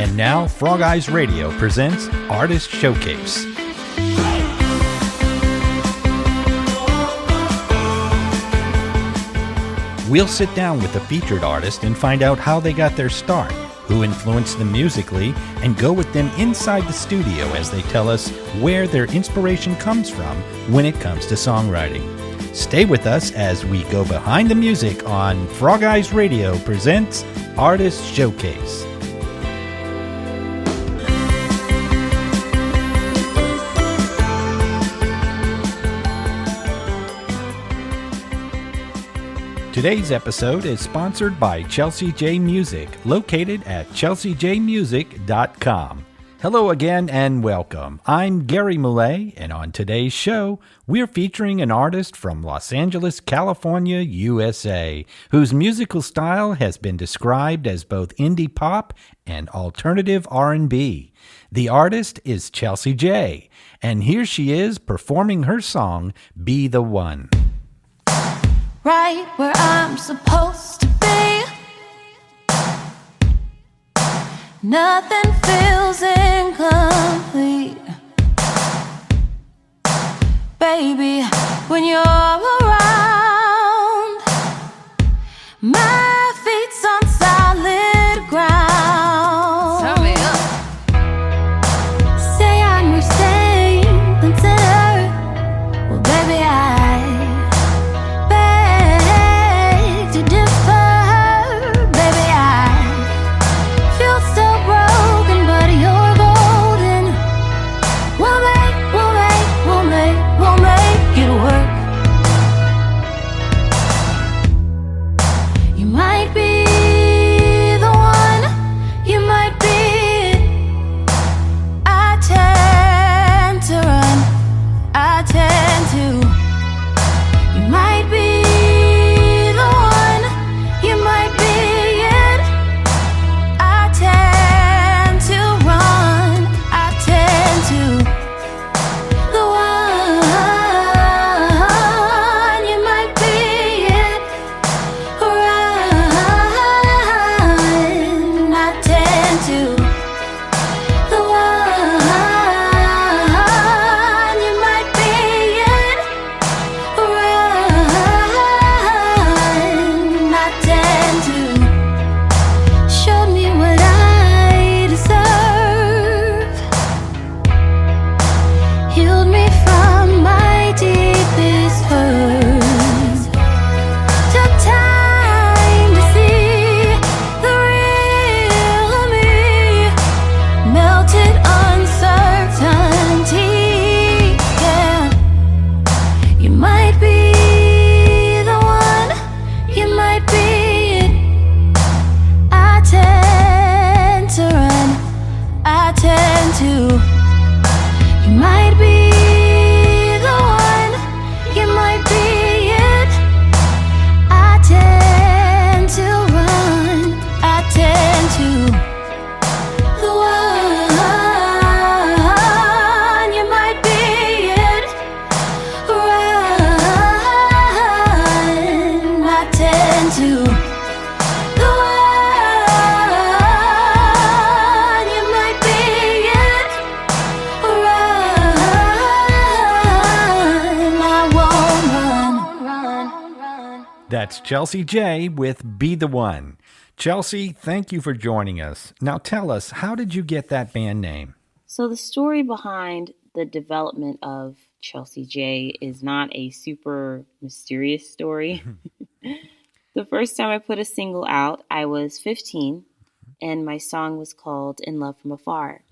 And now, FrogEyes Radio presents Artist Showcase. We'll sit down with a featured artist and find out how they got their start, who influenced them musically, and go with them inside the studio as they tell us where their inspiration comes from when it comes to songwriting. Stay with us as we go behind the music on FrogEyes Radio presents Artist Showcase. Today's episode is sponsored by ChelseaJ Music, located at ChelseaJmusic.com. Hello again and welcome. I'm Gary Millay, and on today's show, we're featuring an artist from Los Angeles, California, USA, whose musical style has been described as both indie pop and alternative R&B. The artist is ChelseaJ, and here she is performing her song, Be the One. Right where I'm supposed to be. Nothing feels incomplete. Baby, when you're around, my feet's on solid ground. Turn me up. Say I'm your saint, then sinner. Well, baby, to differ, baby, I feel so broken, but you're golden. We'll make it work. You might be the one, you might be it. I tend to run, I tend to. You might be That's ChelseaJ with Be the One. Chelsea, thank you for joining us. Now tell us, how did you get that band name? So the story behind the development of ChelseaJ is not a super mysterious story. The first time I put a single out, I was 15, and my song was called In Love From Afar.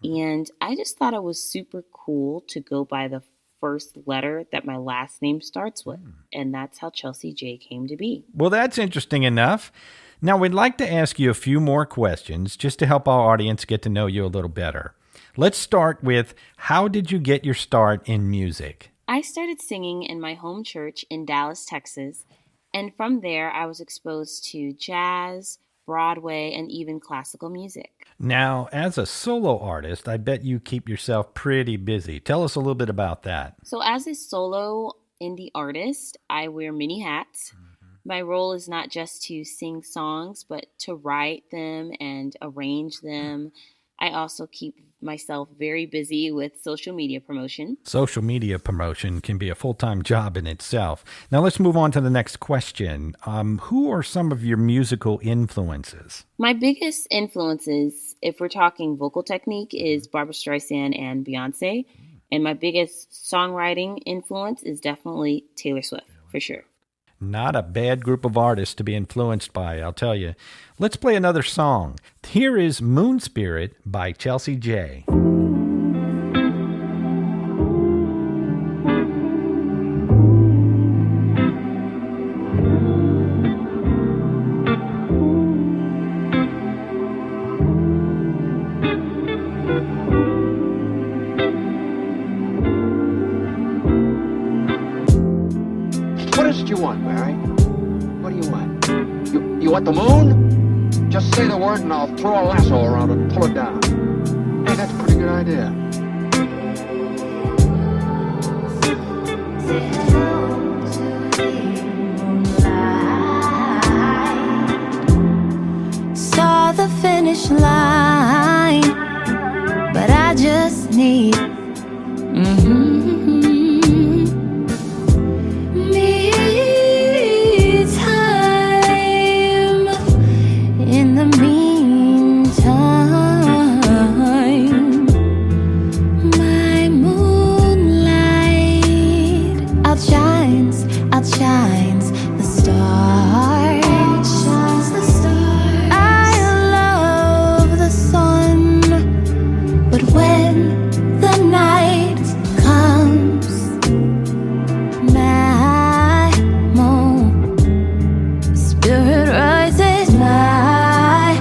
And I just thought it was super cool to go by the first letter that my last name starts with. And that's how ChelseaJ came to be. Well, that's interesting enough. Now, we'd like to ask you a few more questions just to help our audience get to know you a little better. Let's start with, how did you get your start in music? I started singing in my home church in Dallas, Texas. And from there, I was exposed to jazz, Broadway, and even classical music. Now, as a solo artist, I bet you keep yourself pretty busy. Tell us a little bit about that. So as a solo indie artist, I wear many hats. My role is not just to sing songs, but to write them and arrange them. I also keep myself very busy with social media promotion. Social media promotion can be a full-time job in itself. Now let's move on to the next question. Who are some of your musical influences? My biggest influences, if we're talking vocal technique, is Barbra Streisand and Beyonce. And my biggest songwriting influence is definitely Taylor Swift, for sure. Not a bad group of artists to be influenced by, I'll tell you. Let's play another song. Here is Moon Spirit by ChelseaJ. What is it you want, Mary? What do you want? You want the moon? Just say the word and I'll throw a lasso around it and pull it down. Hey, that's a pretty good idea. Saw the finish line, but I just need me time. In the meantime, my moonlight outshines the stars. I love the sun, but when the night comes, my moon spirit rises. My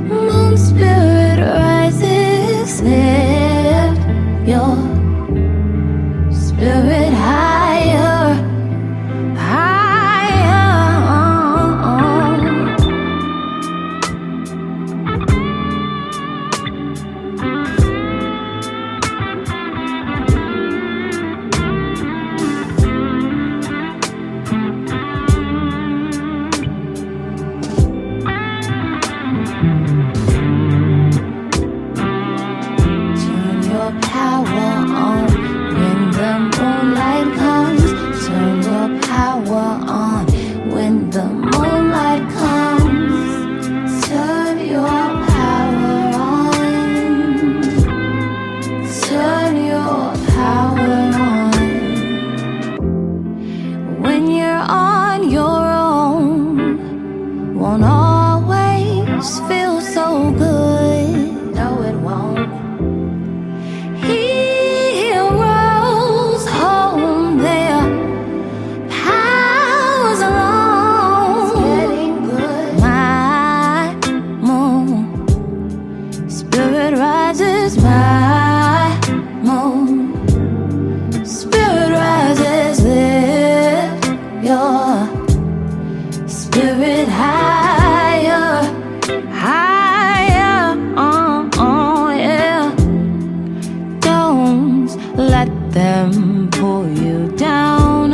moon spirit rises. Lift your spirit higher, higher. Turn your power on when the moonlight comes. Turn your power on when the moonlight comes. Turn your power on. Turn your power on. When you're on your own, won't always feel so good. No, it won't. Heroes hold their powers alone. It's getting good. My moon spirit rises. My moon spirit rises. Lift your spirit higher, higher. Yeah. Don't let them pull you down.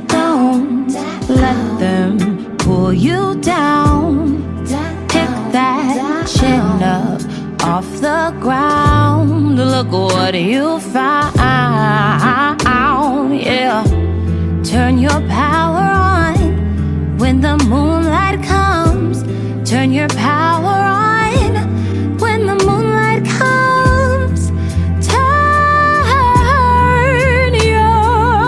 Don't let them pull you down. Pick that chin up off the ground. Look what you found. Yeah. Turn your power on when the moonlight comes. Turn your power on when the moonlight comes. Turn your power on.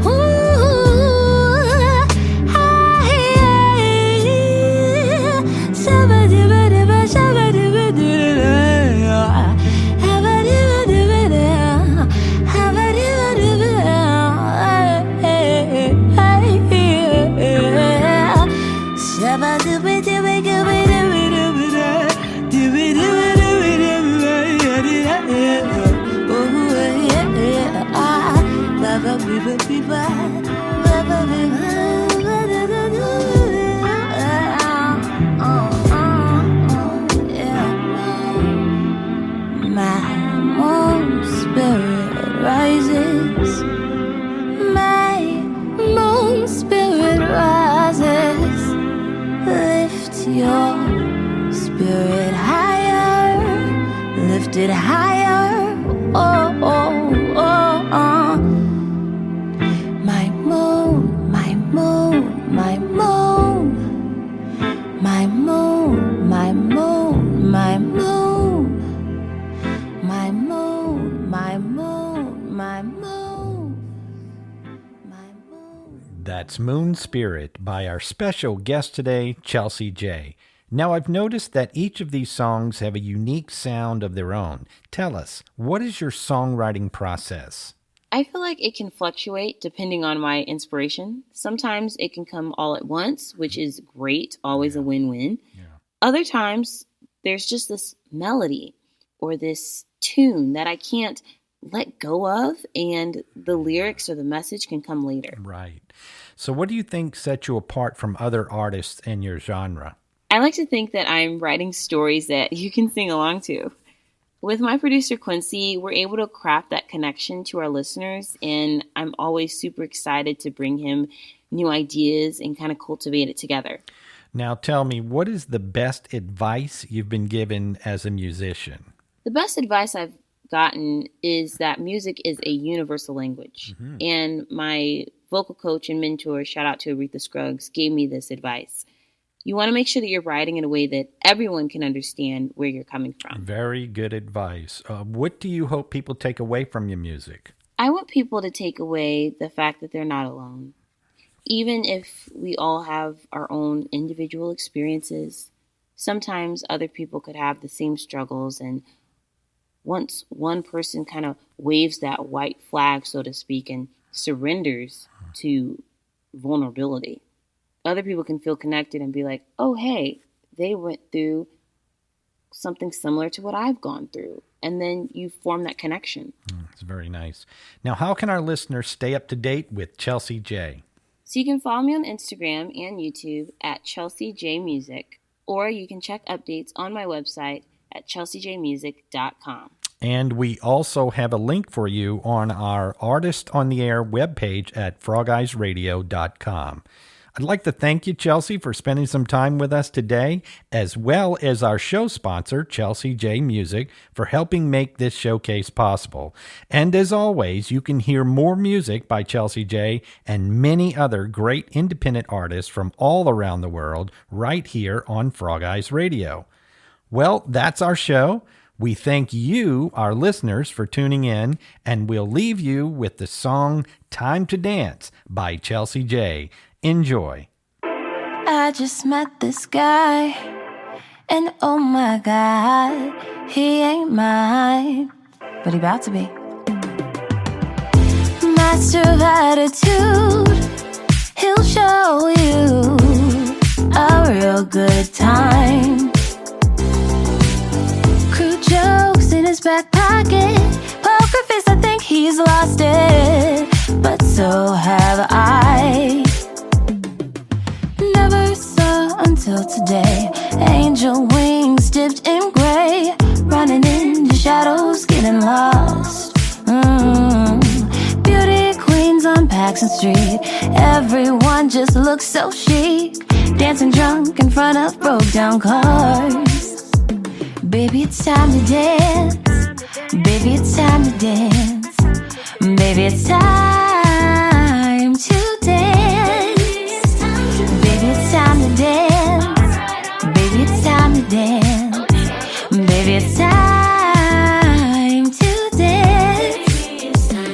Ooh, shabba-dibba-dibba, shabba-dibba-dibba. My moon rises. My moon spirit rises. Lift your spirit higher. Lift it higher. Oh, oh, oh, oh. My moon, my moon, my moon. My moon, my moon, my moon. My moon, my moon, my moon. My moon. That's Moon Spirit by our special guest today, ChelseaJ. Now, I've noticed that each of these songs have a unique sound of their own. Tell us, what is your songwriting process? I feel like it can fluctuate depending on my inspiration. Sometimes it can come all at once, which is great, always a win-win. Yeah. Other times, there's just this melody or this tune that I can't let go of, and the lyrics or the message can come later. Right. So what do you think sets you apart from other artists in your genre? I like to think that I'm writing stories that you can sing along to. With my producer, Quincy, we're able to craft that connection to our listeners, and I'm always super excited to bring him new ideas and kind of cultivate it together. Now tell me, what is the best advice you've been given as a musician? The best advice I've gotten is that music is a universal language. Mm-hmm. And my vocal coach and mentor, shout out to Aretha Scruggs, gave me this advice. You want to make sure that you're writing in a way that everyone can understand where you're coming from. Very good advice. What do you hope people take away from your music? I want people to take away the fact that they're not alone. Even if we all have our own individual experiences, sometimes other people could have the same struggles, and once one person kind of waves that white flag, so to speak, and surrenders to vulnerability, other people can feel connected and be like, oh, hey, they went through something similar to what I've gone through. And then you form that connection. It's very nice. Now, how can our listeners stay up to date with ChelseaJ? So you can follow me on Instagram and YouTube at ChelseaJ Music, or you can check updates on my website at ChelseaJmusic.com. And we also have a link for you on our Artist on the Air webpage at FrogEyesRadio.com. I'd like to thank you, Chelsea, for spending some time with us today, as well as our show sponsor, ChelseaJ Music, for helping make this showcase possible. And as always, you can hear more music by ChelseaJ and many other great independent artists from all around the world right here on FrogEyes Radio. Well, that's our show. We thank you, our listeners, for tuning in, and we'll leave you with the song Time to Dance by ChelseaJ. Enjoy. I just met this guy, and oh my God, he ain't mine, but he about to be. Master of attitude, he'll show you a real good time. Crude jokes in his back pocket, poker face, I think he's lost it, but so have I. Never saw until today angel wings dipped in gray, running into shadows, getting lost. Beauty queens on Paxson Street, everyone just looks so chic, dancing drunk in front of broke down cars. Baby, it's time to dance. Baby, it's time to dance. Baby, it's time to dance. Baby, it's time to dance. Baby, it's time to dance. Baby, it's time to dance.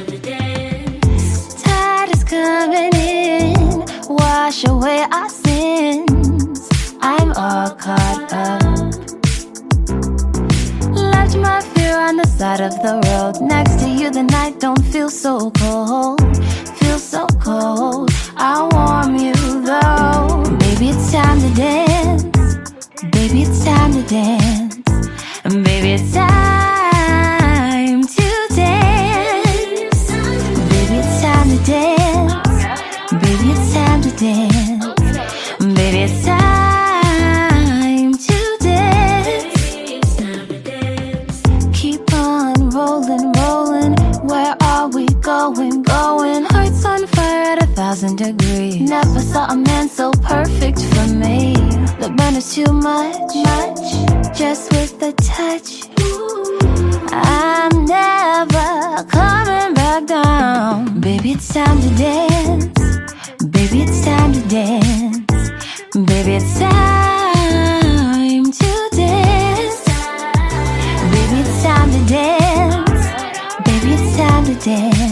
Tide is coming in, wash away our sins. I'm all caught up. Left my fear on the side of the road. Next to you, the night don't feel so cold. Feel so cold. I'll warm you though. Baby, it's time to dance. Baby, it's time to dance. Baby, it's time to dance. Baby, it's time to dance. Baby, it's time to dance. Baby, it's time to dance. Keep on rolling, rolling. Where are we going? going, going. Hearts on fire at 1,000 degrees. Never saw a man so perfect for me. The burn is too much, just with a touch. I'm never coming back down. Baby, it's time to dance. Baby, it's time to dance. Baby, it's time to dance. Baby, it's time to dance. Baby, it's time to dance.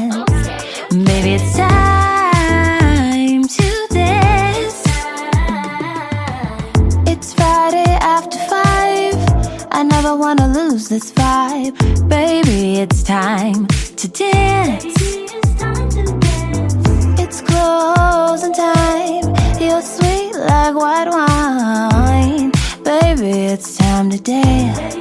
Baby, it's time to dance. It's Friday after 5. I never wanna lose this vibe. Baby, it's time to dance. It's closing time. You're sweet like white wine. Baby, it's time to dance.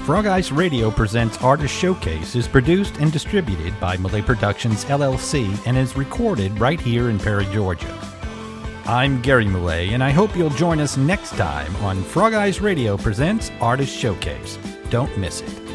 FrogEyes Radio presents Artist Showcase is produced and distributed by Malay Productions LLC and is recorded right here in Perry, Georgia. I'm Gary Malay, and I hope you'll join us next time on FrogEyes Radio presents Artist Showcase. Don't miss it.